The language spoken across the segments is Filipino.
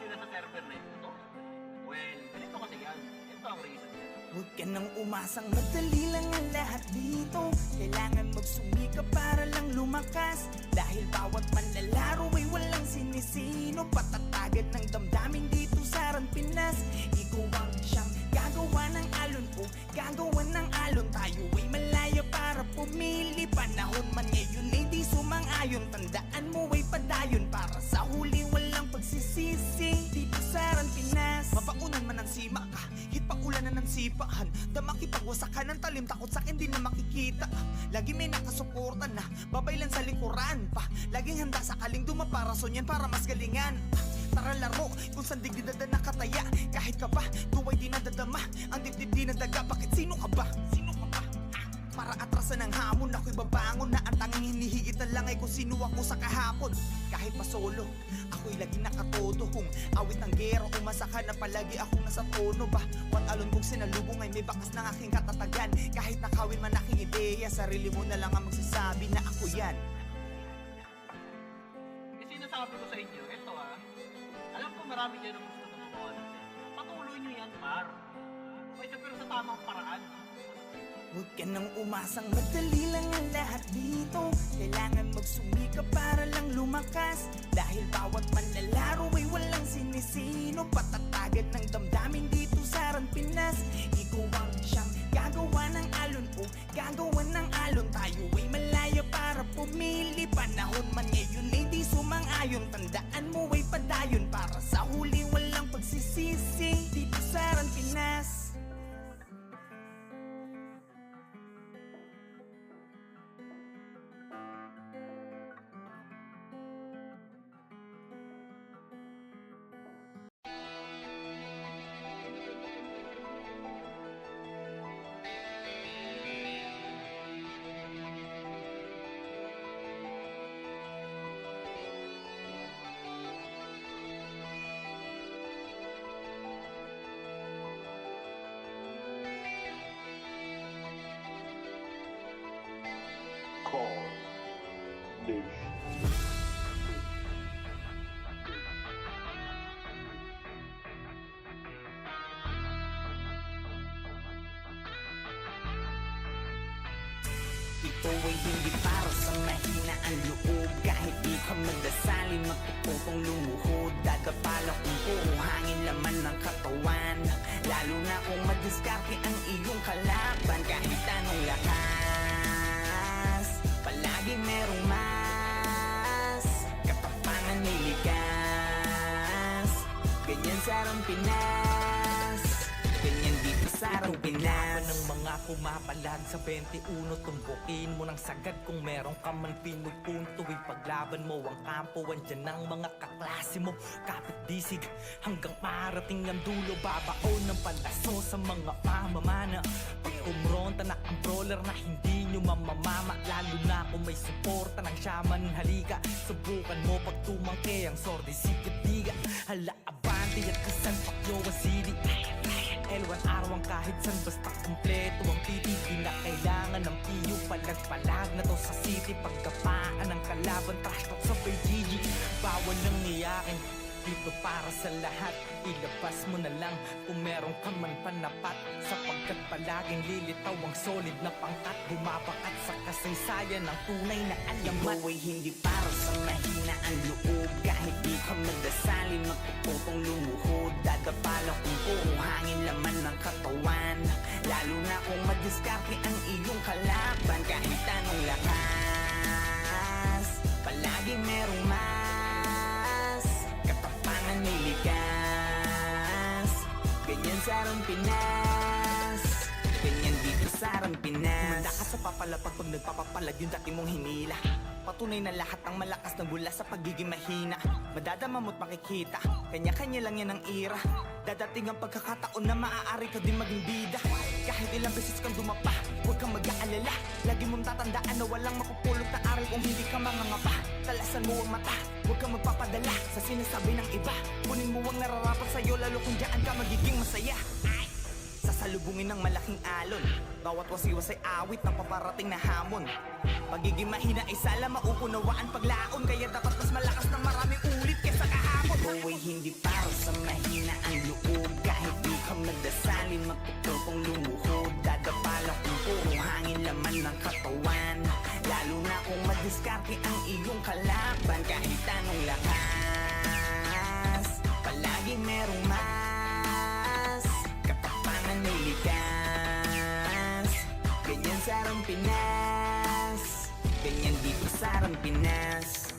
sila sa server na ito? Well, ganito kasi yan. Ito ang reason yan. Huwag ka nang umasang madali lang ang lahat dito. Kailangan magsumika para lang lumakas. Dahil bawat manlalaro ay walang sinisino. Patatagan ng damdamin dito sa Ran Pinas. Ikaw ang siyang gagawa ng alon o gagawa ng alon. Tayo ay malaya para pumili. Panahon man ngayon ay di sumang-ayon. Tandaan mo ay padayon para sa huli walang pagsisisi. Dito sa Ran Pinas, mabaunan man ang sima ka, hit pa ulanan ng sipahan. Damakipagwasakan ng talim, takot sa'kin di na makikita. Lagi may nakasuporta na babaylan sa likuran pa. Laging handa sa kaling dumaparason yan para mas galingan. Tara laro kung saan digdi dada nakataya. Kahit ka ba, tuway di nadadama. Ang dibdib di nadaga, bakit sino ka ba? Sino ka ba? Para atrasan ng hamon, ako'y babangon na ang tanging hinihigit na lang ay kung sino ako sa kahapon. Kahit pa solo, ako'y lagi nakatodo. Kung awit ng gera, umasa ka na palagi akong nasa tono ba? Wat alon kong sinalubong ay may bakas ng aking katatagan. Kahit nakawin man aking ideya, sarili mo na lang ang magsasabi na ako yan. Eh, sinasabi ko sa inyo, ito alam ko marami dyan ang gusto na gumawa ng server. Patuloy nyo yan, par. Okay, pero sa tamang paraan. Huwag ka nang umasang madali lang ang lahat dito. Kailangan magsumika para lang lumakas. Dahil bawat manlalaro ay walang sinisino. Patatagan ng damdamin dito sa Ran Pinas. Ikaw ang siyang gagawa ng alon o gagawa ng alon. Tayo ay malaya para pumili. Panahon man ngayon ay di sumang-ayon. Tandaan mo ay padayon para sa huli walang pagsisisi. Dito sa Ran Pinas. Call Nation. Ito ay hindi para sa mahina ang loob. Kahit di ka magdasali, magpupupong lumuhod. Dadapala kung puro hangin laman ng katawan. Lalo na kung madiskarte ang iyong kalaban. Kahit anong lakas, palagi merong mas. Katapangan may likas. Ganyan sa Ran Pinas, ganyan dito sa Ran Pinas. Ng mga pumapalag sa 21, tumbukin mo ng sagad kung meron ka man pinupunto. Ipaglaban mo ang kampo, andyan ang mga kaklase mo. Kapit disig hanggang parating ang dulo. Babaon ng palaso sa mga pamamana. Pag kumronta na ang brawler na hindi nyo mamamama. Lalo na kung may suporta ng shaman, halika. Subukan mo pag tumangke ang sordi sikat-diga. Hala abante at isan pakyo ang CD. L1 araw kahit san basta kumpleto ang titi. Di na kailangan ng piyo, palag-palag na to sa city. Pagkapaan ng kalaban, trash talk sa GG. Bawal nang iyakin, dito para sa lahat. Ilabas mo na lang kung meron ka man panapat. Sapagkat palaging lilitaw ang solid na pangkat. Bumabakat sa kasaysayan ng tunay na alamat. Ito ay hindi para sa mahina ang loob. Kahit di ka magdasali, magpupupong lumuhod. Dadapala kung puro hangin laman ng katawan. Lalo na kung madiskarte ang iyong kalaban. Kahit anong lakas, palagi merong mas. Katapangan may likas. Ganyan sa Ran Pinas, ganyan dito sa Ran Pinas. Kumanda ka sa papalapag pag nagpapapalag yung dati mong hinila. Patunay na lahat ng malakas na mula sa pagiging mahina. Madadama mo't makikita, kanya-kanya lang yan ang ira. Dadating ang pagkakataon na maaari ka din maging bida. Kahit ilang beses kang dumapa, huwag kang mag-aalala. Lagi mong tatandaan na walang makupulot na aral kung hindi ka mangangapa. Talasan mo ang mata, huwag kang magpapadala sa sinasabi ng iba. Kunin mo ang nararapat sa'yo, lalo kung diyan ka magiging masaya. Sa sasalubungin ng malaking alon. Bawat wasiwas ay awit ng paparating na hamon. Pagiging mahina ay sala mauunawaan paglaon, kaya dapat mas malakas ng maraming ulit kesa kahapon. Buhay hindi para sa mahina ang loob, kahit di ka magdasalin matutupong lumuhod. Dadapala kung puro hangin laman ng katawan, lalo na kung madiskarte ang iyong kalaban. Kahit anong lakas, palagi merong mas katapangan may likas. Ganyan sa Pinas, ganyan dito sa Pinas.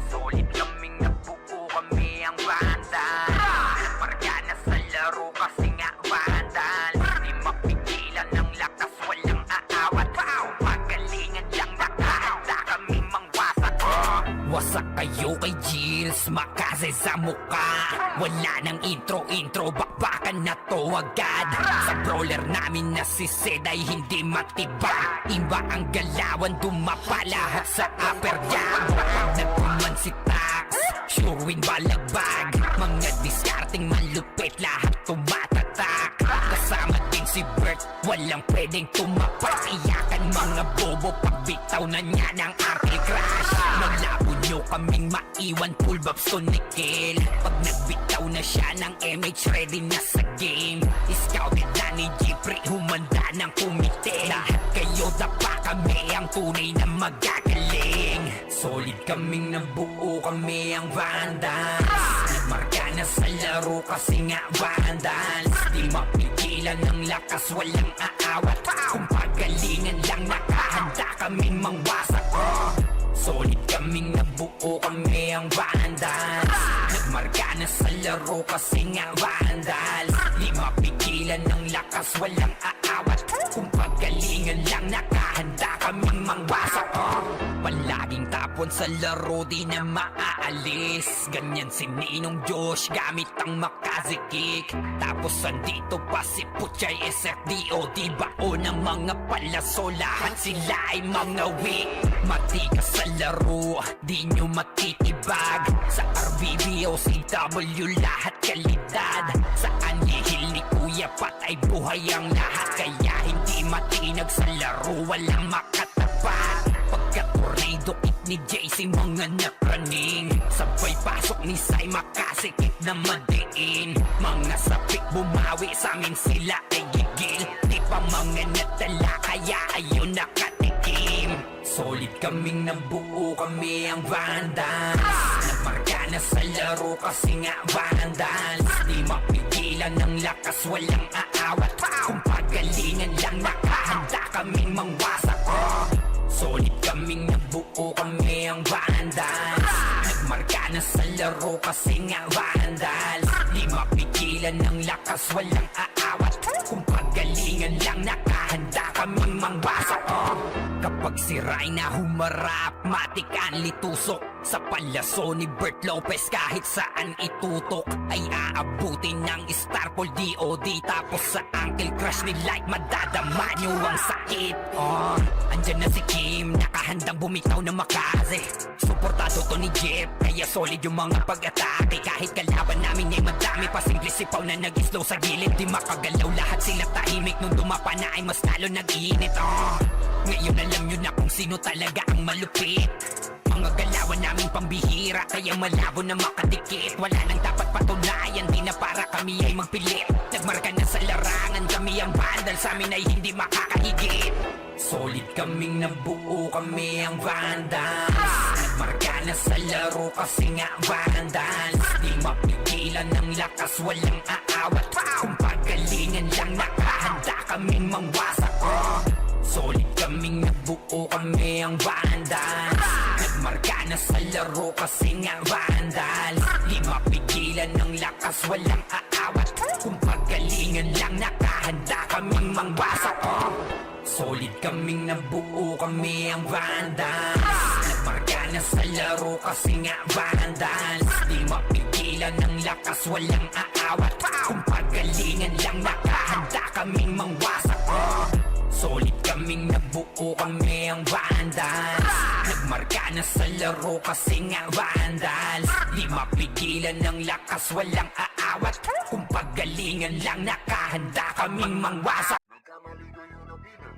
Solid kaming nabuo kami ang bandal. Marga na sa laro kasi nga bandal. Di mapigilan ng lakas, walang aawat. Magalingan lang nakahanda kami mangwasak. Wasak kayo kay Gilles, makase sa mukha. Wala nang intro, bakbakan na to agad. Sa brawler namin na si Zed ay hindi matibag. Iba ang galawan, dumapa lahat sa upper jab. Nagkuman si Tax, sure win balagbag. Mga diskarting malupit, lahat tumatatak. Kasama din si Bert, walang pwedeng tumapak. Iyakan mga bobo, pagbitaw na niya ng arcade crash. Naglabo nyo kaming maiwan, full babs to nickel. Pag nagbitaw na siya ng MH, ready na sa game. Scouted na ni Jeffrey, humanda ng kumite. Lahat kayo dapa, kami ang tunay na magagaling. Solid kaming nabuo, kami ang Vandals. Nagmarka na sa laro kasi nga Vandals. Di mapigilan ng lakas, walang aawat. Kung pagalingan lang, nakahanda kaming mangwasak. Solid kaming nabuo, kami ang Vandals. Nagmarka na sa laro kasi nga Vandals. Di mapigilan ng lakas, walang aawat. Kung pagalingan lang, nakahanda kaming mangwasak. Palaging tapon sa laro, di na maaalis. Ganyan si Ninong Josh, gamit ang makazikik. Tapos andito pa si Puchay SFDO. Di bao ng mga palaso, lahat sila ay mga weak. Mati ka sa laro, di nyo matitibag. Sa RBB o CW, lahat kalidad. Sa anihil ni Kuya Pat ay buhay ang lahat. Kaya hindi matinag sa laro, walang makatapat. Pagka-tornado kit ni JC, mga napraning. Sabay pasok ni Sai, makasikip na madiin. Mga sapik bumawi, sa amin sila ay gigil. Di pa mga natala, kaya ayun nakatikim. Solid kaming nabuo, kami ang Vandals. Nagmarka na sa laro kasi nga Vandals. Di mapigilan ng lakas, walang aawat. Kung pagalingan lang, nakahanda kaming mangwasak. Solid kaming nabuo, kami ang Vandals. Nagmarka na sa laro kasi nga Vandals. Di mapigilan ng lakas, walang aawat. Kung pagalingan lang, nakahanda kaming mangwasak. Kapag si Rayna humarap, matik ang litusok. Sa palaso ni Bert Lopez, kahit saan itutok ay aabutin ng Starpol DOD. Tapos sa Uncle Crush ni Light, madadama nyo ang sakit. Andyan na si Kim, nakahandang bumitaw na makaze. Suportado to ni Jeff, kaya solid yung mga pag-atake. Kahit kalaban namin ay madami pa, simple sipaw na nag-slow sa gilid. Di makagalaw, lahat sila tahimik. Nung dumapa na ay mas lalo nag-iinit. Ngayon alam nyo na kung sino talaga ang malupit. Mga galawan namin pambihira, kaya malabo na makadikit. Wala nang dapat patunayan, di na para kami ay magpilit. Nagmarka na sa larangan, kami ang Vandals, sa amin ay hindi makakahigit. Solid kaming nabuo, kami ang Vandals. Nagmarka na sa laro kasi nga Vandals. Di mapigilan ng lakas, walang aawat. Kung pagalingan lang, nakahanda kaming mangwasak. Solid kaming nabuo, kami ang Vandals. Nagmarka na sa laro kasi nga Vandals. Di mapigilan ng lakas, walang aawat. Kung pagalingan lang nakahanda kaming mangwasak Solid kaming nabuo kami ang Vandals Nagmarka na sa laro kasi nga Vandals Di mapigilan ng lakas walang aawat Kung pagalingan lang nakahanda kaming mangwasak Solid kaming nabuo kami ang Vandals Nagmarka na sa laro kasi nga Vandals Di mapigilan ng lakas walang aawat Kung pagalingan lang nakahanda kaming mangwasak Nagkamali kayo na binangga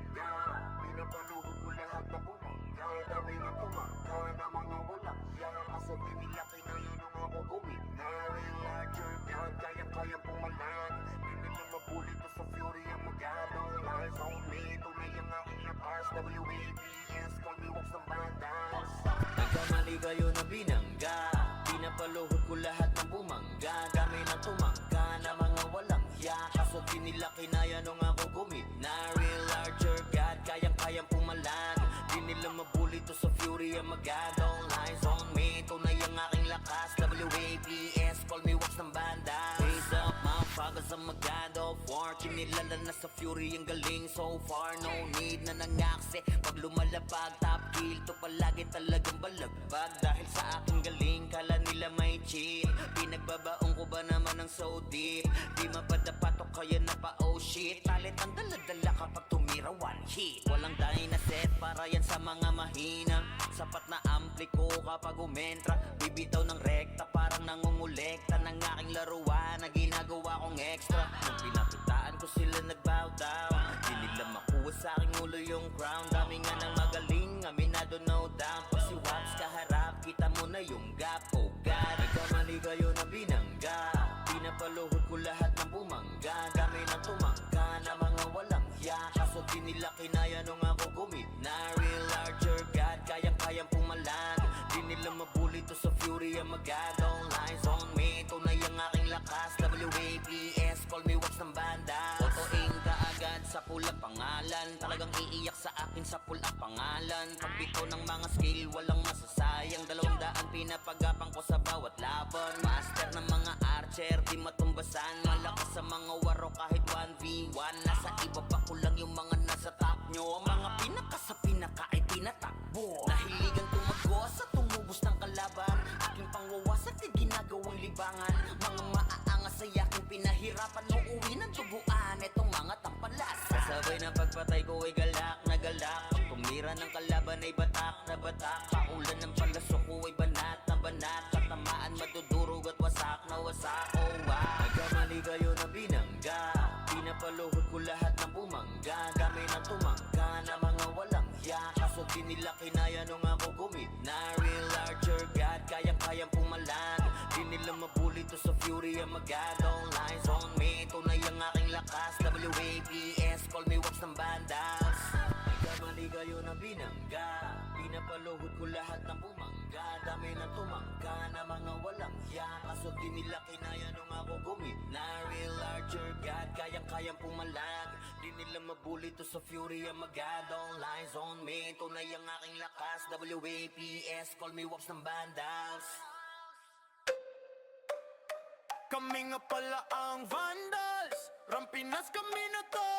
Pinapaluhod ko lahat na bumangga Dami na tumangga na mga walang yan Kaso binilaki na yun ang ako gumit na Real larger God, kaya-kayang pumalan Hindi nila mabuli to sa fury ang magadong Lies on me, tunay ang aking lakas WABS, call me walks ng bandas Nagkamali kayo na binangga Pinapaluhod ko lahat ng bumangga Dami na tumangga na mga walang hiya Kaso di nila kinaya nung ako gumit na Real larger God, kayang-kayang pumalan Di nila mabuli to sa fury ang magadong Lies on me, tunay ang aking lakas WABS, call me walks ng banda Raise up, motherfuckers ang magad of war Kinilala na sa fury ang galing so far No need na nangaksi Pag lumalapag, top kill to palagi talagang balagbag Dahil sa aking galing, kala nila may chill Pinagbabaong ko ba naman ng so deep Di mapadapat o kaya na pa oh shit Talit ang daladala kapag tumira one hit Walang dynaset para yan sa mga mahina Sapat na ampli ko kapag umentra Bibitaw ng rekta parang nangungulekta Ng aking laruan na ginagawa kong extra Nung pinakitaan ko sila nagbow down Di nila makuha sa aking ulo yung crown Dami nga ng magaling, aminado no doubt Pag si Waps kaharap, kita mo na yung gap Oh God, nagkamali kayo na binangga Pinapaluhod ko lahat ng bumangga Dami na tumangga na mga walang hiya Kaso di nila kinaya nung ako gumit na Real larger God, kayang-kayang pumalan Di nila mabuli to sa fury ang magadong Lies on me, tunay ang aking lakas WABS, call me walks ng banda Otoing ka agad sa pula pangalan Talagang iiyak sa akin sa pula pangalan Pagbito ng mga skill, walang masasayang 200 pinapagapang ko sa bawat laban Master ng mga archer, di matumbasan Malakas sa mga waro kahit 1v1 Nasa iba pa ko lang yung mga nasa top nyo Ang mga pinaka sa pinaka ay tinatakbo Nahiligan tumago sa tumubos ng kalaban Aking pangwawasak ay ginagawang libangan Mga maaangas ay aking pinahirapan Uuwi ng tubuan etong mga tampalas Kasabay ng pagpatay ko ay galak na galak Pag tumira ng kalaban ay batak na batak Paulan ng palasok ko ay banat na banat Katamaan madudurog at wasak na wasak Oh wow, nagkamali kayo na binangga Pinapaluhod ko lahat ng bumangga Dami na tumangga na mga walang hiya Kaso di nila kinaya nung ako gumit na Real larger God, kayang-kayang pumalan Di nila mabuli to sa fury ang magadong Lies on me, tunay ang aking lakas WABS, call me walks ng bandas Nagkamali kayo na binangga Pinapaluhod ko lahat ng bumangga Dami na tumangga na mga walang hiya Kaso di nila kinaya nung ako gumit na Real larger God, kayang-kayang pumalag Di nila mabuli to sa fury ang magadong Lies on me, tunay ang aking lakas WAPS, call me walks ng bandas Kami nga pala ang Vandals Rampinas kami na to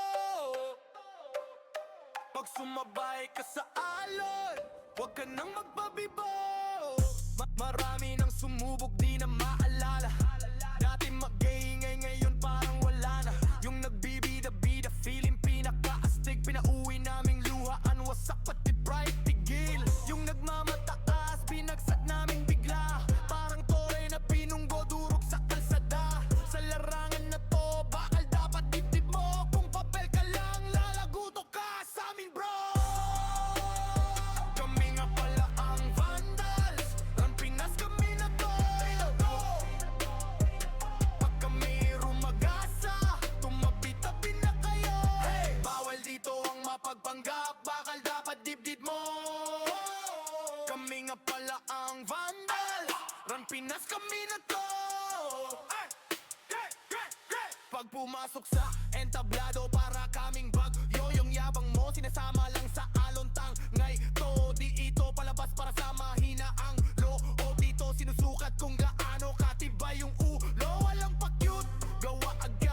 Pag sumabay ka sa alon Huwag ka nang magbabibo Marami nang sumubok di na maalala Dati mag-iingay ngayon parang wala na Yung nagbibida-bida feeling pinaka-astig Pinauwi naming luhaan wasak pati pride tigil Yung nagmamataas binagsak namin bigla Parang tore na pinunggo durog sa kalsada Sa larangan na to bakal dapat dibdib mo Kung papel ka lang lalaguto ka sa amin bro Kami nga pala ang Vandals Rampinas kami na to Pag kami rumagasa Tumabi-tabi na kayo Bawal dito ang mapagpanggap Bakal dapat dibdib mo Kami nga pala ang Vandals Rampinas kami na to Pag pumasok sa entablado para kaming bagyo Yung yabang mo sinasama lang sa alontang Ngay to di ito palabas para sa mahina ang loob Dito sinusukat kung gaano katibay yung ulo Walang pa-cute, gawa agad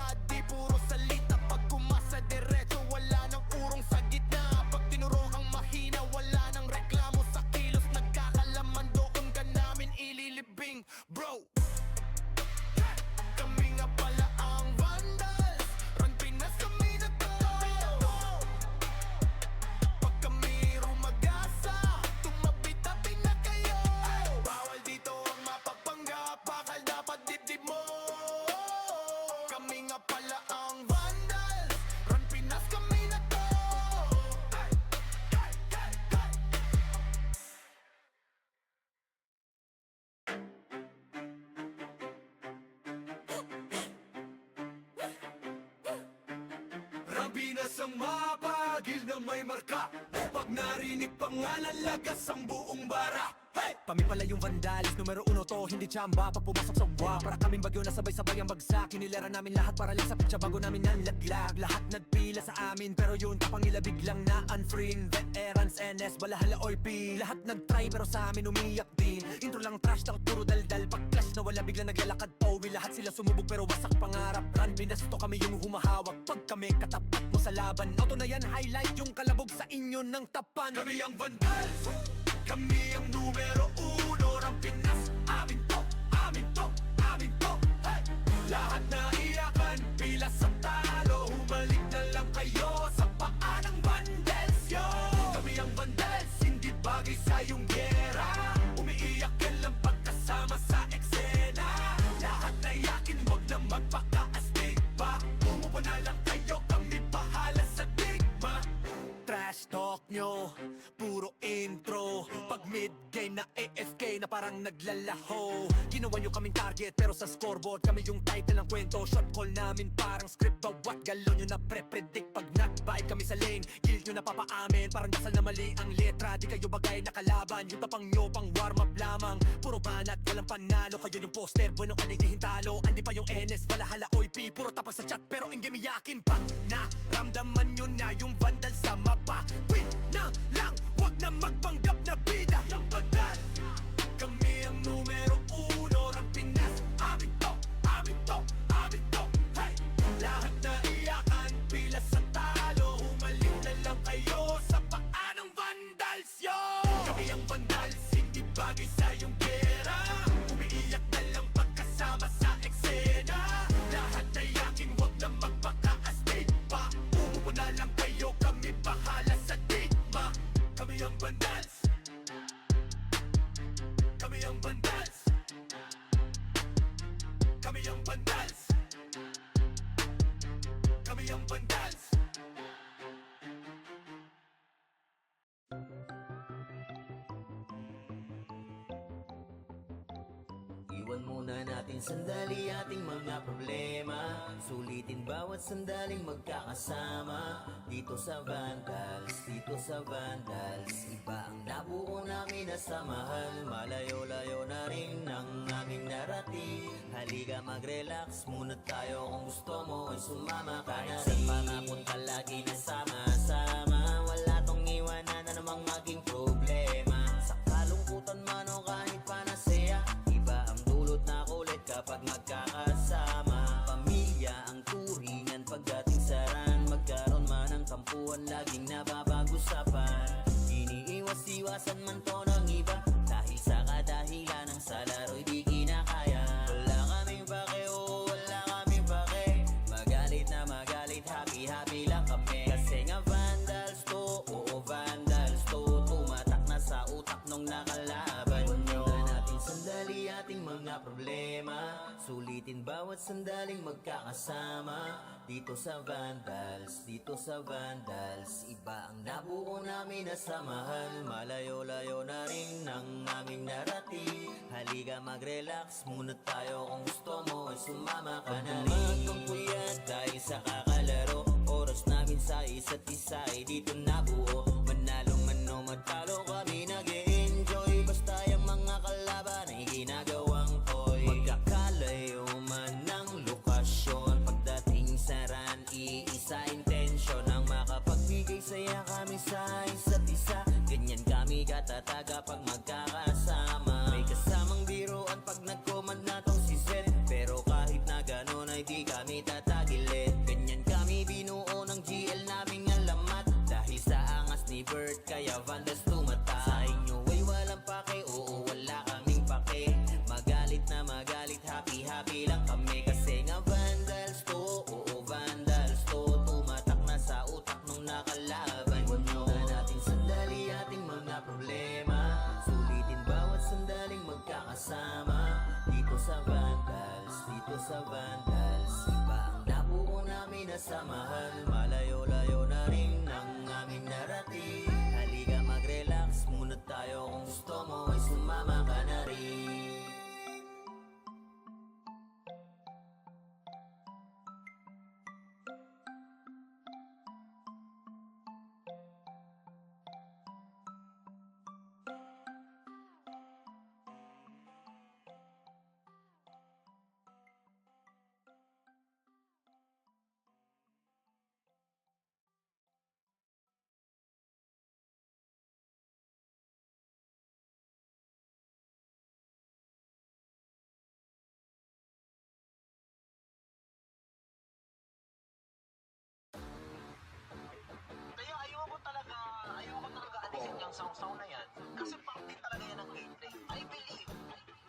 Rambinas ang mapagil na may marka. Pag narinig pangalan, lagas ang buong bara. Hey! Kami pala yung vandalis, numero uno to, hindi tsamba. Pag pumasok sa wa, para kaming bagyo na sabay-sabay ang bagsak. Hinilera namin lahat para lang sa pitsa bago namin nanlaglag. Lahat nagpila sa amin, pero yun tapang nila biglang na unfriend. Veterans, NS, balahala, OP. Lahat nagtry pero sa amin umiyak din. Intro lang trash, takot puro daldal. Pag clash na wala biglang naglalakad Owi. Lahat sila sumubog pero wasak pangarap. Run, binasto kami yung humahawak. Pag kami katapat mo sa laban, auto na yan, highlight yung kalabog sa inyo ng tapan. Kami ang vandals, kami ang numero uno ng Pinas. Amin to, amin to, amin to. Hey! Lahat na iyakan, pila sa talo. Humalik na lang kayo sa paa ng vandals, yo. Kami ang vandals, hindi bagay sa iyong gera. Umiiyak ka lang pagkasama sa eksena. Lahat na yakin, wag na magpaka-astig pa. Umupo na lang kayo, kami bahala sa digma. Trash talk nyo, puro intro. Pag mid-game na AFK na parang naglalaho. Ginawa nyo kaming target pero sa scoreboard kami yung title ng kwento. Shot call namin parang script, bawat galaw nyo na pre-predict. Pag nag-bite kami sa lane, kill nyo na papaamin. Parang dasal na mali ang letra, di kayo bagay na kalaban. Yung tapang nyo pang warm up lamang, puro banat, walang panalo. Kayo yung poster, bueno ka nagdihin talo. Andi pa yung NS, balahala, OIP. Puro tapang sa chat pero in game yakin pa. Naramdaman nyo na yung vandal sa mapa. Win na lang, wag na magpanggap na bida. Yung bandal, kami ang numero uno ng Pinas. Amin to, amin to, amin to. Hey! Lahat na iyakan, pila sa talo. Humalik na lang kayo sa paa ng vandals, yo. Kami ang vandals, hindi bagay sa iyong pera. Umiiyak na lang pagkasama sa eksena. Lahat na yakin, wag na magpaka-astig pa. Umupo na lang kayo, kami bahala sa digma. Kami ang vandals, kami ang vandals, kami ang vandals, kami ang vandals. Iwan muna natin sandali ating mga problema. Sulitin bawat sandaling magkakasama. Dito sa Vandals, dito sa Vandals. Iba ang nabuo namin na samahan. Malayo-layo na rin ang aming narating. Halika mag-relax muna tayo. Kung gusto mo ay sumama ka na rin. Sa pangapunta lagi na sama-sama. Wala tong iwanan na namang maging problema. Sa kalungkutan man o kahit panasaya, iba ang dulot na kulit kapag magkakasama. Pamilya ang turingan pagdating sa ran. Magkaroon man ng tampuan, laging nababag-usapan. Iniiwas-iwasan man to ng iba, dahil sa kadahilan ng sa laro'y di kinakaya. Wala kaming pake, oo, wala kaming pake. Magalit na magalit, happy-happy lang kami. Kasi nga vandals to, oo vandals to. Tumatak na sa utak nung nakalaban nyo. Natin sandali ating mga problema. Sulitin bawat sandaling magkakasama. Dito sa Vandals, dito sa Vandals. Iba ang nabuo namin na samahan. Malayo-layo na rin ang aming narating. Halika mag-relax muna tayo. Kung gusto mo ay sumama ka na rin. Magpuyat dahil sa kakalaro. Oras namin sa isa't isa ay dito nabuo. Manalo man o matalo kami nag-e-enjoy. Basta yung mga kalaban ay ginagawang toy. Magkakalayo man ng lokasyon. Pagdating sa ran, iisa intensyon ang makapagbigay saya kami sa isa't isa. Ganyan kami katataga pag magkakasama. May kasamang biruan pag nag-command na tong si Zed. Pero kahit na ganon ay di kami tatagilid. Ganyan kami binuo ng GL naming alamat. Dahil sa angas ni Bert kaya Vandals tumata. Sa inyo ay walang pake, oo wala kaming pake. Magalit na magalit, happy-happy lang kami. Kasi nga Vandals to, oo Vandals to. Tumatak na sa utak nung nakalaban nyo. Natin sandali ating mga problema. Sulitin bawat sandaling magkakasama. Dito sa Vandals, dito sa Vandals. Iba ang nabuo namin na samahan. Malayo-layo na rin ang aming narating. Halika mag-relax muna tayo. Kung gusto mo ay sumama ka na rin. sausaw na yan kasi parte talaga yan ng gameplay. I believe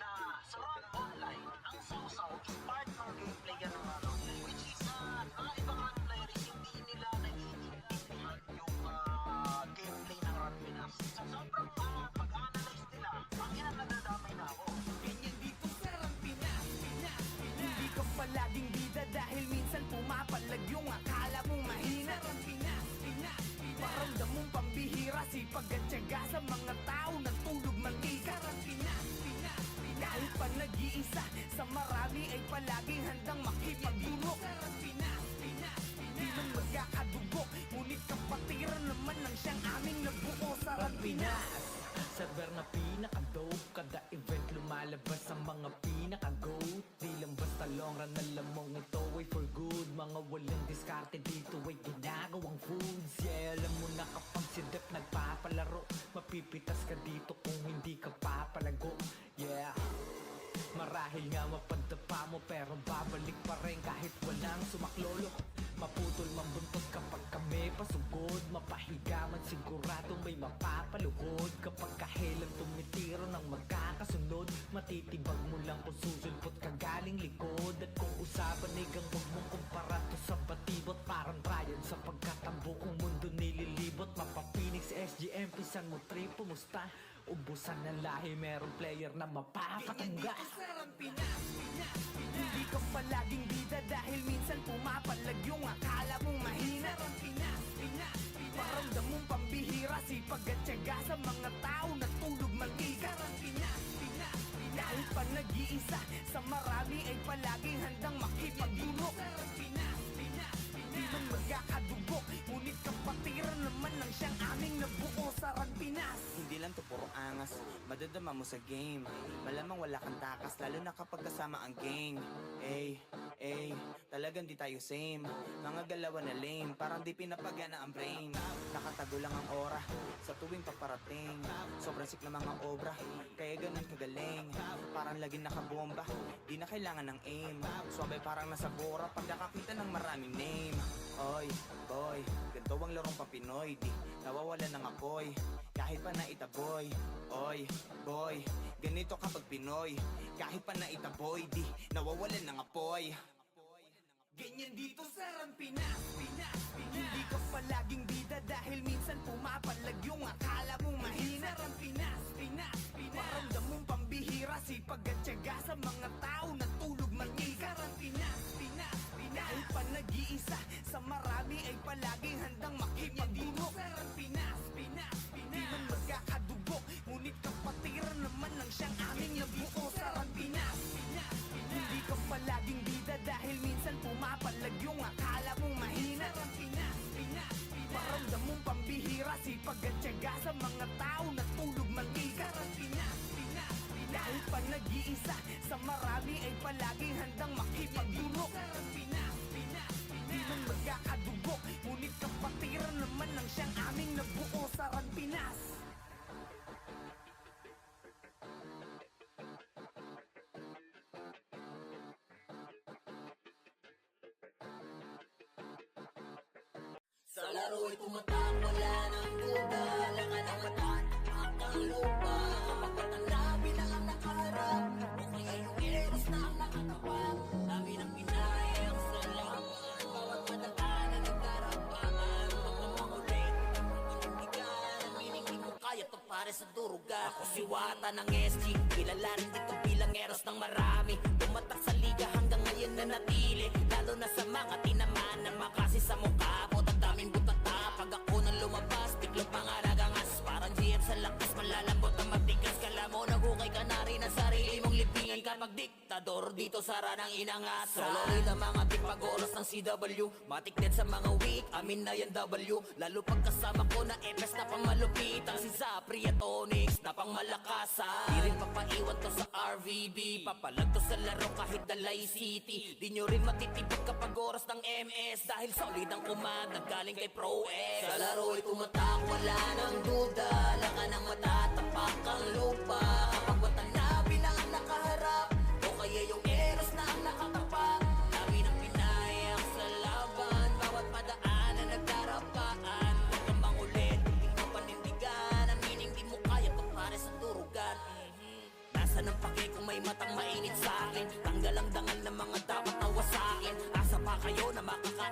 na sa Run Online, ang sausaw is part ng gameplay yan ng Run Online. Which is, mga ibang Run players, hindi nila naiintindihan yung gameplay ng Run Pinas. So, sobrang pag-analyze nila, ang ina nadadamay na ako. Ganyan dito sa Rampinas, Pinas, Pinas. Hindi ka palaging bida dahil minsan pumapalag yung akala mong mahina. Sa Rampinas, Pinas, Pinas. Paramdam mong pambihira, sipag at tiyaga sa mga tao nagtulog mantika. Sa Rampinas, Pinas, Pinas. Kahit pa nag-iisa, sa marami ay palaging handang makipagdulo. Sa Rampinas, Pinas, Pinas. Di man magkakadugo, ngunit kapatiran naman ng siyang aming nabuo sa Rampinas. Server na pinaka-dope, kada event lumalabas ang mga pinaka-goat. Di lang basta long run, alam mong ito ay for good. Mga walang diskarte dito ay ginagawang foods. Yeah, alam mo na kapag si Dep nagpapalaro, mapipitas ka dito kung hindi ka papalago. Yeah, marahil nga mapadapa mo pero babalik pa rin kahit walang sumaklolo. Maputol man buntot kapag kami pasugod, mapahiga man sigurado may mapapaluhod. Kapag kahelang tumitiro ng magkakasunod, matitibag mo lang kung susulpot ka galing likod. At kung usapan ay gang huwag mong kumpara to sa batibot, parang Ryan sapagkat ang buong mundo nililibot. Mapapinix SGM, pisan mo trip, pumusta? Ubusan ng lahi, merong player na mapapatangga. Sa Rampinas, Pinas, Pinas. Hindi ka palaging bida dahil minsan pumapalag yung akala mong mahina. Sa Rampinas, Pinas, Pinas. Paramdam mong pambihira, sipag at tiyaga sa mga tao nagtulog mantika. Sa Rampinas, Pinas, Pinas. Kahit pa nag-iisa, sa marami ay palaging handang makipagdulo. Sa Rampinas, Pinas, Pinas. Di man magkakadugo, ngunit kapatiran naman ng siyang aming nabuo sa Rampinas. Hindi lang to puro angas, madadama mo sa game. Malamang wala kang takas, lalo na kapag kasama ang gang. Talagang di tayo same. Mga galawan na lame, parang di pinapagana ang brain. Nakatago lang ang aura sa tuwing paparating. Sobrang sik na mga obra, kaya ganun kagaling. Parang laging nakabomba, di na kailangan ng aim. Suwabay parang nasa bora pag nakakita ng maraming name. Oy, boy, ganito ang larong papinoy, di nawawala ng apoy, kahit pa naitaboy. Oy, boy, ganito kapag Pinoy, kahit pa naitaboy, di nawawala ng apoy. Ganyan dito sa Rampinas, Pinas, Pinas. Hindi ka palaging bida dahil minsan pumapalag yung akala mong mahina. Sa Rampinas, Pinas, Pinas. Paramdam mong pambihira, sipag at tiyaga sa mga tao nagtulog mantika. Sa Rampinas, Pinas, Pinas. Kahit pa nag-iisa, sa marami ay palaging handang makipagdulo. Sa Rampinas, Pinas, Pinas. Di man magkakadugo, ngunit kapatiran naman ng siyang aming nabuo. Sa Rampinas, Pinas, Pinas. Hindi ka palaging bida dahil minsan pumapalag yung akala mong mahina. Sa Rampinas, Pinas, Pinas. Paramdam mong pambihira, sipag at tiyaga sa mga tao nagtulog mantika. Sa Rampinas, Pinas, Pinas. Kahit pa nag-iisa, sa marami ay palaging handang makipagdulo. Sa Rampinas, Pinas, Pinas. Di man magkakadugo, ngunit kapatiran naman ng siyang aming nabuo sa Rampinas. Sa laro'y tumatak, wala nang duda. Langan ang mata, ang lupa. Kapag patalabi na ang nakaharap, o kaya yung eros na ang nakatapang. Amin ang pinayang sa laban, bawat madaanan ang darapaan. Pagmamangulit, panindigan, ang mining di mo kaya to pare sa duruga. Ako si Wata ng SG, kilala rin dito bilang eros ng marami. Tumatak sa liga hanggang ngayon na natili, lalo na sa mga tinaman na makasi sa mukha mo. Daming butata, pag ako nang lumabas, tiklop ang aragangas. Parang GM sa lakas, malalambot ang matigas. Kala mo naghukay ka na rin ang sarili mong libingan. Kapag diktador dito sa ranang inangas. Solo rin ang mga tigpag-oras ng CW, matik din sa mga weak, amin na yan W. Lalo pagkasama ko na FS na pang malupitan, si Zapri at Onyx na pang malakasan. Di rin papaiwan to sa RVB, papalag to sa laro kahit Dalay City. Di nyo rin matitibig kapag oras ng MS, dahil solid ang command galing kay Pro X. Sa laro'y tumatak, wala nang duda. Langan ang mata, tapak ang lupa. Kapag matanabi na ang nakaharap, o kaya yung eros na ang nakatapak. Dami ng pinayak sa laban, bawat madaanan nagdarapaan. Huwag kang mangulit, hindi mo panindigan. Ang meaning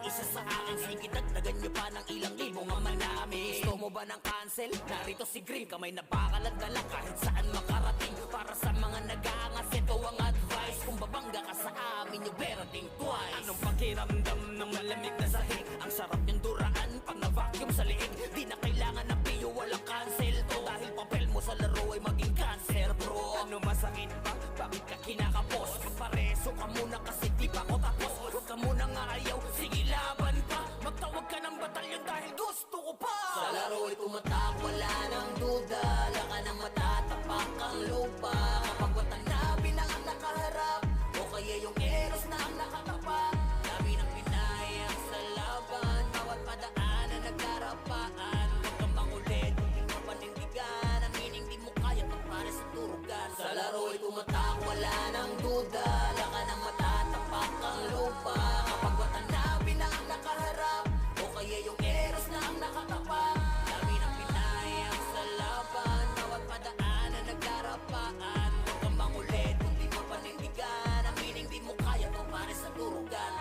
isa sa akin. Sige, dagdagan nyo pa ng ilang libo nga manami. Gusto mo ba ng cancel? Narito si Green, kamay na bakalan dala kahit saan makarating. Para sa mga nag-aangas, ito ang advice. Kung babangga ka sa amin, you better think twice. Anong pakiramdam ng malamig na sahig? Ang sarap yung duraan pag na-vacuum sa liig. Di na kailangan ng piyo, walang cancel to. Dahil papel mo sa laro ay maging cancer, bro. Ano masakit ba? Bakit ka kinakapos? Magpareso ka muna kasi di pa ako tapos. Huwag ka muna nga ayaw, sige laban pa. Magtawag ka ng batalyon dahil gusto ko pa. Sa laro ay tumatak, wala nang duda. Wala ka nang matatapak ang lupa. Kapag watanabi na ang nakaharap, o kaya yung eros na ang nakatapak. Dami ng pinayang sa laban, bawat padaanan nagkarapaan. Huwag kang makulit, hindi mo panindigan. Ang meaning di mo kaya para sa turugan. Sa laro ay tumatak, wala nang duda. Wala ka nang matatapak ang lupa. Kapag watanabi na ang nakaharap, o kaya yung eros na ang nakatapak. Dami ng pinayang sa laban, bawat padaanan nagkarapaan. Huwag kang mangulit, hindi mo panindigan. Ang meaning di mo kaya para sa turugan.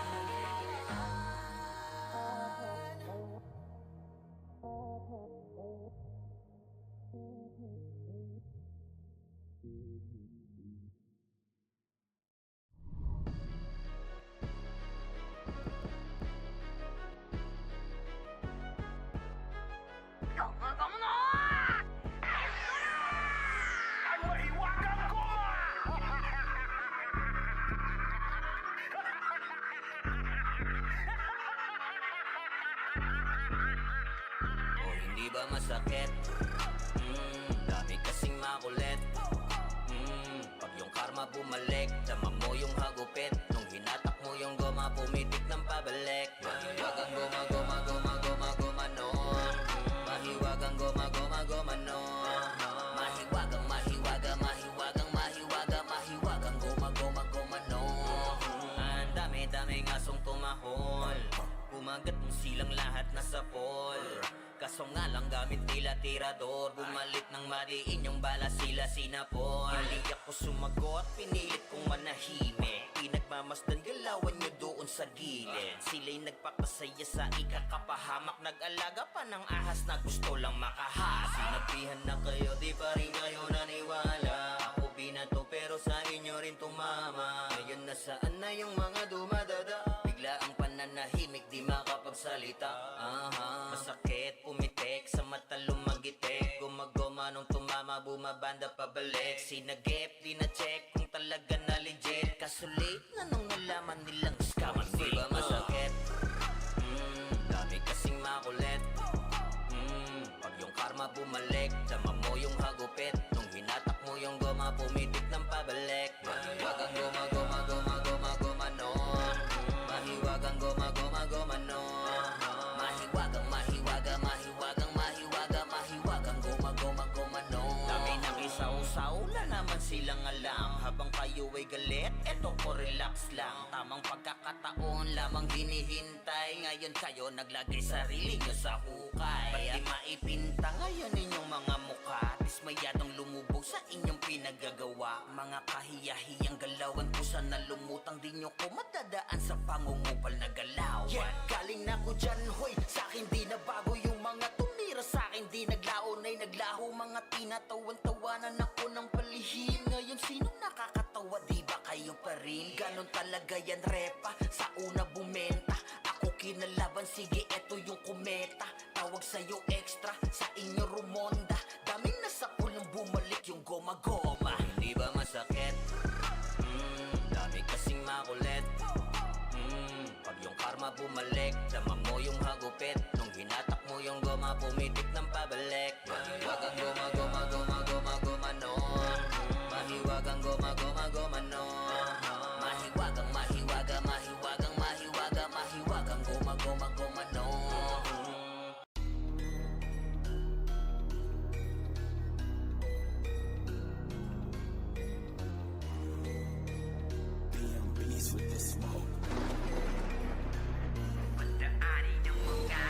O hindi ba masakit? Dami kasing makulit. Pag yung karma bumalik, dama mo yung hagupit. Nung hinatak mo yung goma, pumitik ng pabalik. Mahiwagang goma, goma, goma, goma, goma nun. Mahiwagang goma, goma, goma nun. Mahiwagang, mahiwaga, mahiwagang, mahiwaga, mahiwagang goma, goma, goma nun. Ang dami, daming asong tumahol. Kumagat mong silang lahat na sapol. Kaso nga lang gamit nila tirador. Bumalik ng mariin yung bala sila sinapol. Hindi ako sumagot, pinilit kong manahimik. Pinagmamasdan galawan nyo doon sa gilid. Sila'y nagpapasaya sa ikakapahamak. Nag-alaga pa ng ahas na gusto lang makahas. Sinabihan na kayo, di pa rin kayo naniwala. Ako binato pero sa inyo rin tumama. Ngayon nasaan na yung mga dumadada? Bigla ang pananahimik, di makapagsalita. Masakit, pumitik, sa mata lumagitik. Gumagoma nung tumama, bumabanda pabalik. Sinagip, di na check kung talaga na legit. Kaso late na nung nalaman nilang scam and fake. Di ba masakit? Dami kasing makulit. Pag yung karma bumalik, dama mo yung hagupit. Nung hinatak mo yung goma, pumitik ng pabalik. Mahiwagang goma, goma, goma, goma, goma nun. Mahiwagang goma, goma, goma nun. Mahiwagang, mahiwaga, mahiwagang, mahiwaga, mahiwagang goma, goma, goma nun. Dami nang isaw-saw, wala naman silang alam. Habang kayo ay galit, eto ko relax lang. Tamang pagkakataon lamang hinihintay. Ngayon kayo naglagay sarili nyo sa hukay. Ba't di maipinta ngayon inyong mga mukha? Dismayadong lumubog sa inyong pinagagawa. Mga kahiyahiyang galawan ko sana lumutang. Di nyo ko matadaan sa pangungupal na galawan. Yeah, galing na ko dyan, hoy. Sa'kin di na bago yung mga tumira sa'kin. Di naglaon ay naglaho. Mga tinatawan-tawanan ako ng palihim. Ngayon sino nakakatawa? Di ba kayo pa rin? Ganon talaga yan, repa. Sa una bumenta, ako kinalaban. Sige, eto yung kometa. Tawag sa'yo extra, sa inyo rumonda. Daming nasa pulong bumalik yung goma-goma. Hindi ba masakit? Dami kasing makulit. Pag yung karma bumalik, dama mo yung hagupit. Nung hinatak mo yung goma, pumitik ng pabalik. Mahiwagang goma, goma, goma, goma, goma nun. Mahiwagang goma, goma, goma nun. Mahiwagang, mahiwaga, mahiwagang, mahiwaga, mahiwagang goma, goma, goma nun. Pagdaanin ng mga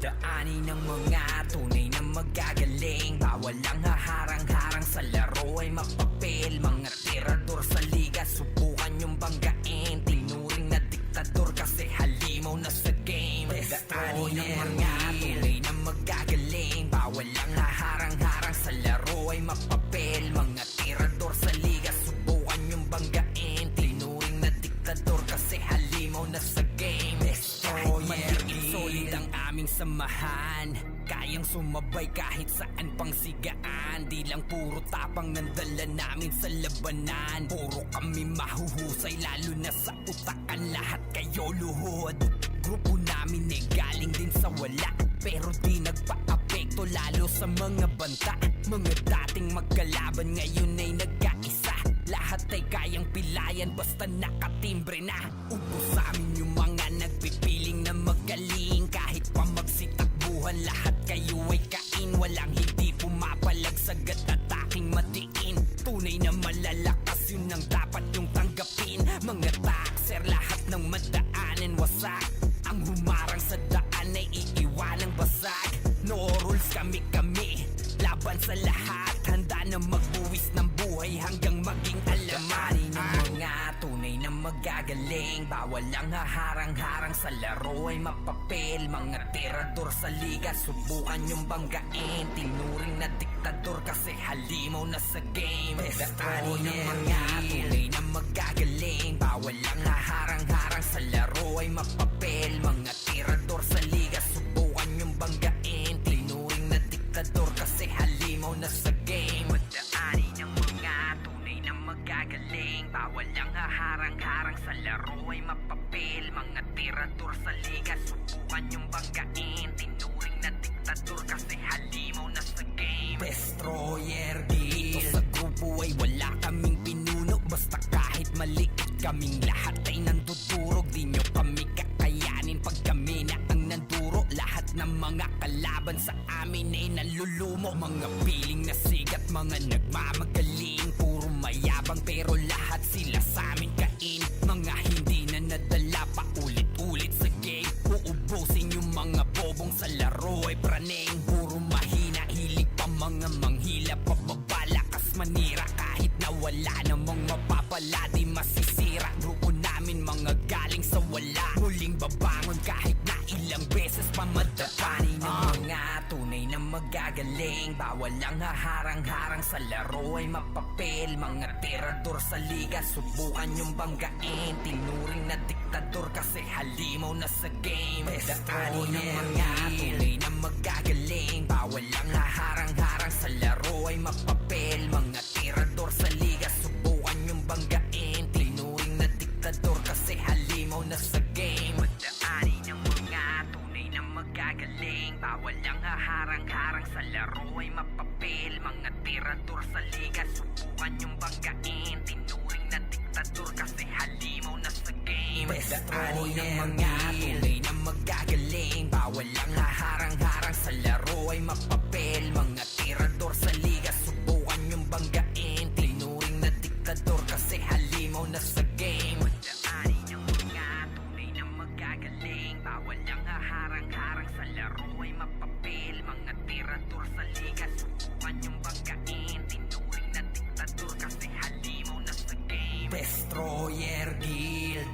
Padaanin ng mga tunay na magagaling. Bawal ang haharang-harang sa laro ay mapapil. Mga tirador sa liga, subukan yung banggain. Tinuring na diktador kasi halimaw na sa game. Padaanin ng mga tunay na magagaling. Bawal ang haharang-harang sa laro ay mapapil. Mga tirador sa liga, subukan yung banggain. Tinuring na diktador kasi halimaw na sa game. Kahit maliit solid ang aming samahan, kayang sumabay kahit saan pang sigaan. Di lang puro tapang ng dala namin sa labanan. Puro kami mahuhusay lalo na sa utakan. Lahat kayo luhod. Grupo namin ay galing din sa wala, pero di nagpa-apekto lalo sa mga banta. Mga dating magkalaban ngayon ay nagkaisa. Lahat ay kayang pilayan basta nakatimbre na. Ubos sa amin yung mga nagpipiling na magaling. Kahit pa magsitakbuhan lahat kayo ay kain. Walang hindi pumapalag sagat at aking matiin. Tunay na malalakas yun ang dapat yung tanggapin. Mga taxer lahat ng madaanan wasak. Ang humarang sa daan ay iiwanang basag. No rules kami-kami, laban sa lahat. Handa na magbuwis ng buhay hanggang maging alamanin ng mga tunay na magagaling. Bawal ang haharang-harang sa laro ay mapapil. Mga tirador sa liga, subukan yung banggain. Tinuring na diktador kasi halimaw na sa game. Padaanin ng mga tunay na magagaling. Bawal ang haharang-harang sa laro ay mapapil. Mga tirador sa liga, subukan yung banggain. Tinuring na diktador kasi halimaw na sa game. Padaanin ng mga tunay na magagaling. Bawal ang haharang-harang sa laro ay mapapil. Mga tirador sa liga, subukan yung banggain. Tinuring na diktador kasi halimaw na sa game. Destroyer Dito sa grupo ay wala kaming pinuno. Basta kahit maliit kaming lahat ay nandudurog. Di nyo kami kakayanin pag kami na ang nanduro. Lahat ng mga kalaban sa amin ay nalulumo. Mga piling na sigat, mga nagmamagaling. Puro mayabang pero lahat sila sa amin kain. Mga hindi na nadala pa ulit-ulit sa game. Uubusin yung mga bobong sa laro ay praneng. Puro mahina, hilig pa mga manghila. Pababalakas manira kahit na wala namang mapapala. Di masisira grupo namin mga galing sa wala. Muling babangon kahit na ilang beses pa madaanin ng mga tunay na magagaling. Bawal ang haharang-harang sa laro ay mapapil. Mga tirador sa liga, subukan yung banggain. Tinuring na diktador kasi halimaw na sa game. Padaanin ng mga tunay na magagaling. Bawal ang haharang-harang sa laro ay mapapil. Mga tirador sa liga, subukan yung banggain. Tinuring na diktador kasi halimaw na sa game. Padaanin ng mga tunay na magagaling. Bawal ang haharang-harang sa laro ay mapapil. Mga tirador sa liga, subukan yung banggain. Tinuring na diktador kasi halimaw na sa game. Padaanin ng mga tunay na magagaling. Bawal ang haharang-harang sa laro ay mapapil. Mga tirador sa liga, subukan yung banggain. Tinuring na diktador kasi halimaw na sa game. Padaanin ng mga tunay na magagaling. Bawal ang haharang-harang sa laro ay mapapil. Mga tirador sa liga, subukan yung banggain. Tinuring na diktador kasi halimaw na sa game. Destroyer Guild.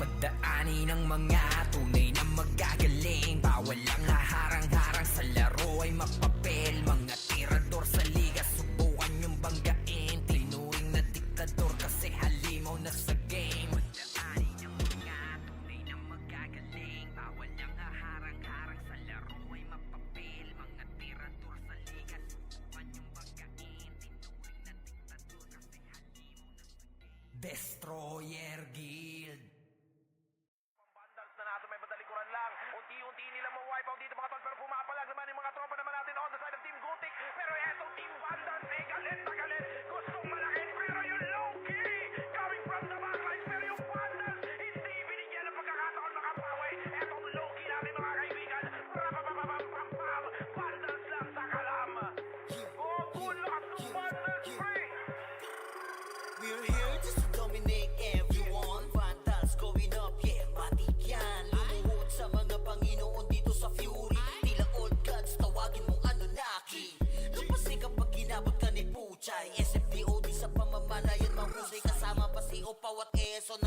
Padaanin ng mga tunay na magagaling. Bawal ang haharang-harang sa laro ay mapapil. Mga tirador sa liga, subukan yung banggain. Tinuring na diktador kasi halimaw na sa game. Padaanin ng mga tunay na magagaling. Bawal ang haharang-harang sa laro ay mapapil. Mga tirador sa liga, subukan yung banggain. Tinuring na diktador kasi halimaw na sa game. Destroyer Guild. Bandals na natin may badalikuran lang. Unti-unti nila ma-wipe out dito mga tol. Pero pumapalag naman yung mga tropa naman natin on the side of Team Good.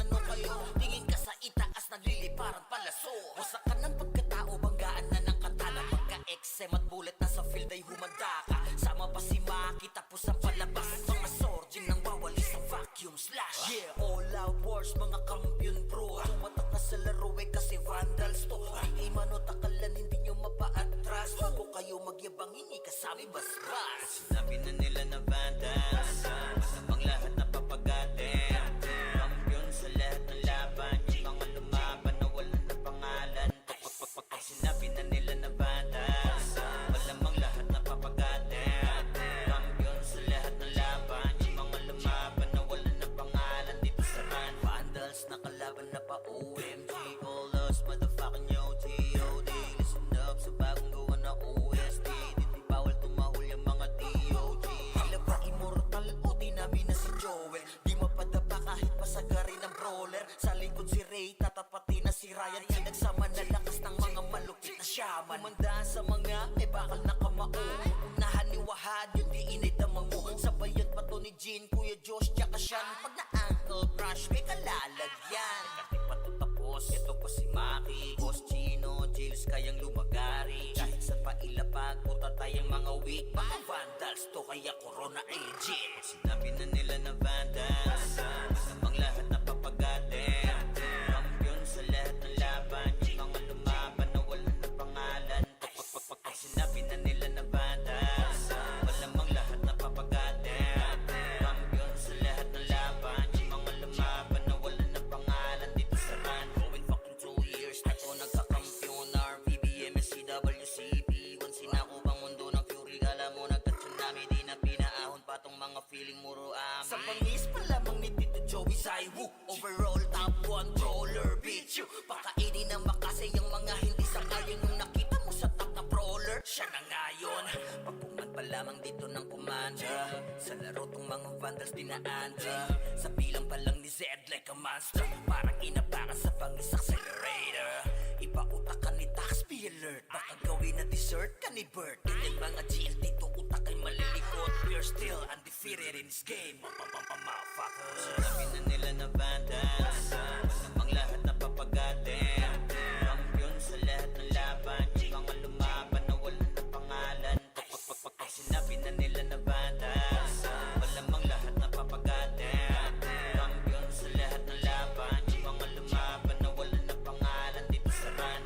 ano kayo? Tingin ka sa itaas, nagliliparan palaso. Wasak ka ng pagkatao, banggaan na ng katana. Pagka-XM at bullet na sa field ay humanda ka. Sama pa si Maki, tapos ang palabas. Mga sorging nang wawali sa vacuum slash. Yeah, all out wars, mga kampiyon bro. Tumatak na sa laro eh kasi vandals to. Ay mano takalan, hindi nyo mapa-atras. Huwag kayo magyabang, hindi kasami basbas. Sinabi na nila na vandals, masamang lahat na papagatin. Kampiyon sa lahat ng laban, yung mga lumaban na wala na pangalan. Pag sinabi na nila na vandals, malamang lahat na papagatin. Kampiyon sa lahat ng laban, yung mga lumaban na wala na pangalan. Dito sa run, vandals na kalaban na pa OMG. All us motherfucking yo G.O.D. Listen up sa bagong gawa na OST. Di bawal tumahol yung mga DOG. Tila ba immortal o di namin na si Joel? Di mapadapa kahit pasagarin ng brawler. Sa likod si Ray, tatapatin na si Ryan. Pinagsama na lakas ng mga malupit na shaman. Kumandaan sa mga may bakal na kamao. Unahan ni Wahad, yung di inidamang mo. Sabayan pa to ni Jean, Kuya Josh, tsaka Sean. Pag na-ankle crush, may kalalagyan. Kati pa to tapos, ito pa si Maki, Boss Chino, Jills kayang lumagari. Kahit saan pa ilapag, puta tayong mga weak. Mga vandals to, kaya corona ay legit. Sinabi na nila na vandals, masamang lahat na papagatin. Kampiyon sa lahat ng laban, yung mga lumaban na wala na pangalan. Pag sinabi na nila na vandals, malamang lahat na papagatin. Kampiyon sa lahat ng laban, yung mga lumaban na wala na pangalan. Dito sa run, going fucking 2 years na to nagkakampiyon. RVBM, SCWCP, wansin ako bang mundo ng fury. Kala mo nagka-tsunami, di na pinaahon pa tong mga feeling muro amin. Sa pangis pa lamang ni Tito Joey Zaiwu, overall top 1 brawler, bitch you. Pakainin ng makase yung mga hindi sangayon. Yung nakita mo sa top na brawler, siya na ngayon. Pagpuman pa lamang dito ng komanda, sa laro tong mga vandals dinaanda. Sa bilang pa lang ni Zed like a monster, parang inapakan sa pangis accelerator. Ipautak ka ni Tax, be alert. Baka gawin na dessert ka ni Bert. Ganyan mga GL dito, utak ay malilikot. We're still undefeated in this game, motherfuckers. Sinabi na nila na vandals, masamang lahat na papagatin. Kampiyon sa lahat ng laban, yung mga lumaban na wala na pangalan. Pag sinabi na nila na vandals, malamang lahat na papagatin. Kampiyon sa lahat ng laban, yung mga lumaban na wala na pangalan. Dito sa run,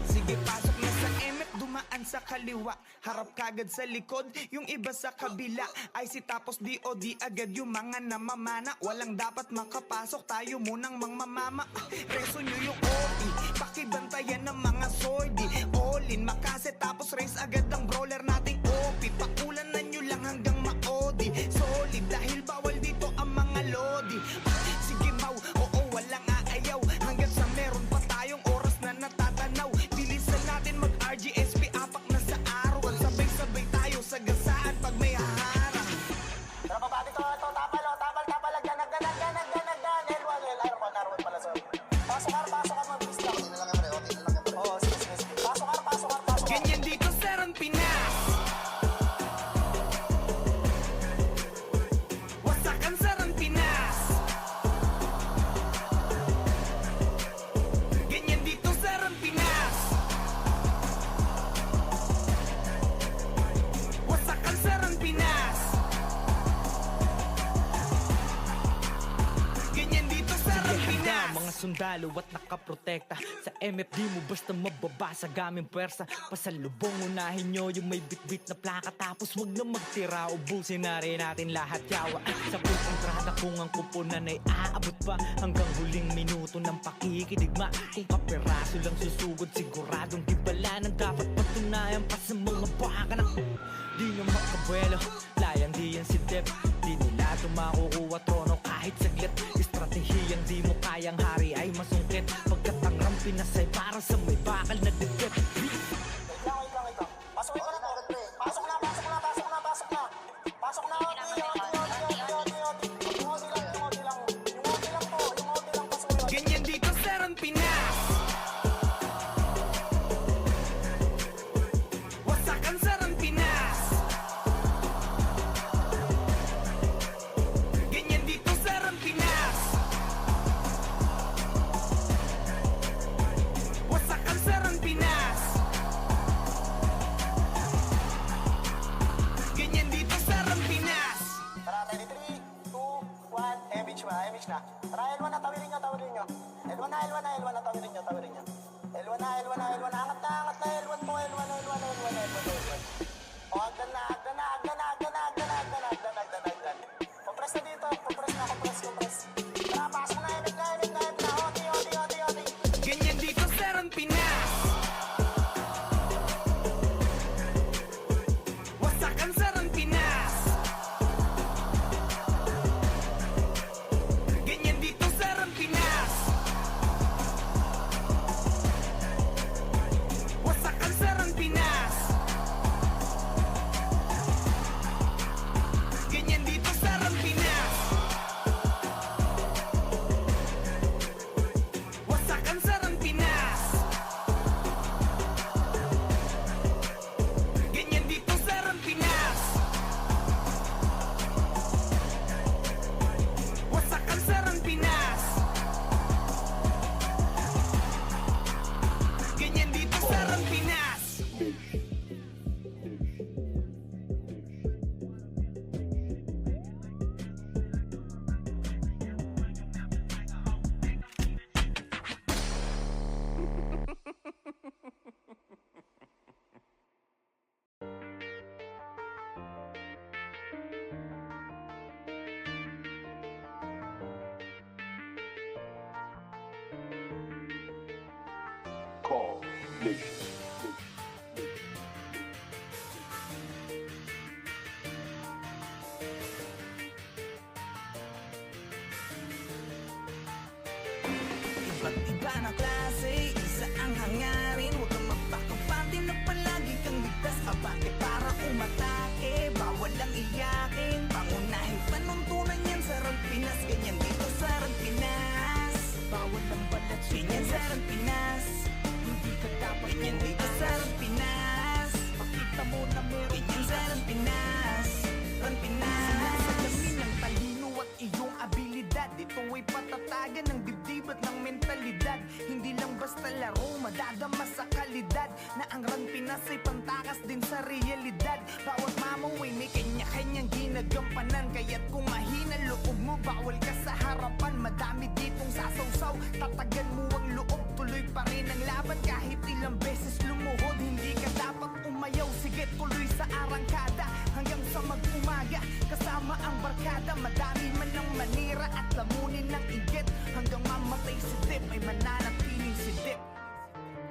Sige, pasok na sa emet, dumaan sa kaliwa. Harap kagad sa likod, yung iba sa kabila. IC tapos DOD agad yung mga namamana. Walang dapat makapasok, tayo munang mangmamama. Reso nyo yung OP, pakibantayan ng mga sordi. All in, makase tapos race agad ang brawler nating OP. Pakulanan nyo lang hanggang maodi. Solid, dahil bawal dito ang mga lodi. Sige mau, oo walang aayaw. Hanggang sa meron pa tayong oras na natatanaw. Bilisan natin mag-RGSP, apak na sa araw. At sabay-sabay tayo sa gasaan pag may haharang. Tara pa ba dito? Ito, tapal, o, tapal, tapal, lagyan, L1 pala, sorry. Pasok ka, mabilis lang. Okay na lang yan, pre, okay na lang yan, pre. Oo, sige. Pasok ka. Ganyan dito sa Ran Pinas. Wasakan sa Ran Pinas. Ganyan dito sa Ran Pinas. Wasakan sa Ran Pinas. Ganyan dito sa Ran Pinas. Mga sundalo at nakaprotekta sa MFD mo basta mababasa gaming pwersa. Pasalubong unahin nyo yung may bit-bit na plaka. Tapos wag na magtira, ubusin na rin natin lahat yawa. Sa pulkontrata kung ang kuponan ay aabot pa hanggang huling minuto ng pakikidigma. Kung kaperaso lang susugod, siguradong gibala ng dapat patunayan pa sa mga baka na di nyo makabuelo. Layang di yan si Dep, di nila tumakukuha trono kahit kahit saglit. Estratehiyang di mo kayang hari ay masungkit, pagkat ang Rampinas ay para sa may bakal na dikit. Wait lang. Pasok na to. Pasok na. Pasok na, OT lang. Yung OT lang pasok yun. Ganyan dito sa Rampinas. Wasakan sa Rampinas. Ganyan dito sa Rampinas. Wasakan sa Rampinas. Ganyan dito sa Rampinas. Tara, 3, 2, 1. Image na. Tara, L1 na, tawirin nyo. L1 na, tawirin nyo. L1 na. Angat na, L1 po. L1. O, agdan na. Compress na dito. Compress. Tara, pasok na. Image na. OT. Ganyan dito sa Rampinas. Wasakan sa Rampinas. Ganyan dito sa Rampinas. Wasakan sa Rampinas. Ganyan dito sa Rampinas. Wasakan sa Rampinas. Ganyan dito sa Rampinas. Wasakan sa Rampinas. Ganyan dito sa Rampinas. Call Nation. Iba't iba na klase, isa ang hangarin. Huwag kang magpakapati na palagi kang ligtas. Abante para umatake, bawal ang iyakin. Pangunahin panuntunan yan sa Rampinas. Ganyan dito sa Rampinas. Bawal ang balat, ganyan sa Rampinas. Hindi ka dapat ganyan dito sa Rampinas. Pakita mo na meron ganyan sa Rampinas. Sinasalamin ng talino at iyong abilidad. Ito ay patatagan ng dibdib at ng mentalidad. Hindi lang basta laro, madadama sa kalidad. Na ang Rampinas ay pantakas din sa realidad. Bawat mamaw ay may kanya-kanyang ginagampanan. Kaya't kung mahina loob mo, bawal ka sa harapan. Madami ditong sasawsaw, tatagan mo ang loob. Tuloy pa rin ang laban kahit ilang beses lumuhod. Hindi ka dapat umayaw, sige tuloy sa arangkada. Hanggang sa mag-umaga, kasama ang barkada. Madami man ang manira at lamunin ng inggit. Hanggang mamatay si Dip, ay mananatiling si Dip.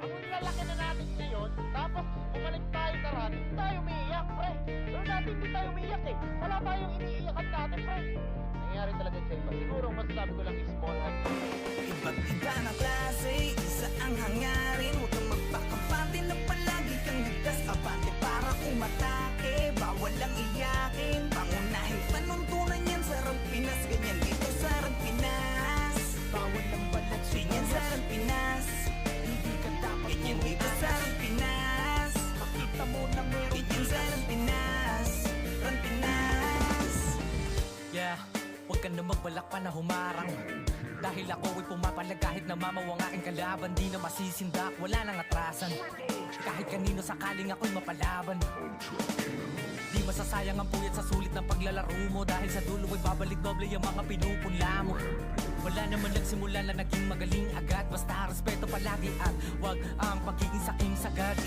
Kung lalaki na natin ngayon, tapos bumalik tayo sa run, tayo umiiyak, pre. Pero dati hindi tayo umiiyak eh. Wala tayong iniiyakan natin, pre. Nangyayari talaga sa iba. Siguro masasabi ko lang is small act. Iba't iba na klase, isa ang hangarin. Huwag kang magpakapati na palagi kang ligtas. Abante para umatake, bawal ang iyakin. Pangunahin panuntunan yan sa Rampinas. Ganyan dito sa Rampinas. Bawal ang balat, ganyan sa Rampinas. Hindi ka dapat ganyan dito sa Rampinas. Pakita mo na meron ganyan sa Rampinas. Rampinas. Yeah, huwag ka na magbalak pa na humarang. Dahil ako ay pumapalag kahit namamaw ang aking kalaban. Di na masisindak, wala nang atrasan. Kahit kanino sakaling ako'y mapalaban. Di masasayang ang puyat sa sulit ng paglalaro mo. Dahil sa dulo ay babalik doble yung mga pinupunla mo. Wala naman nagsimula na naging magaling agad. Basta respeto palagi at wag ang pagiging saking sagad.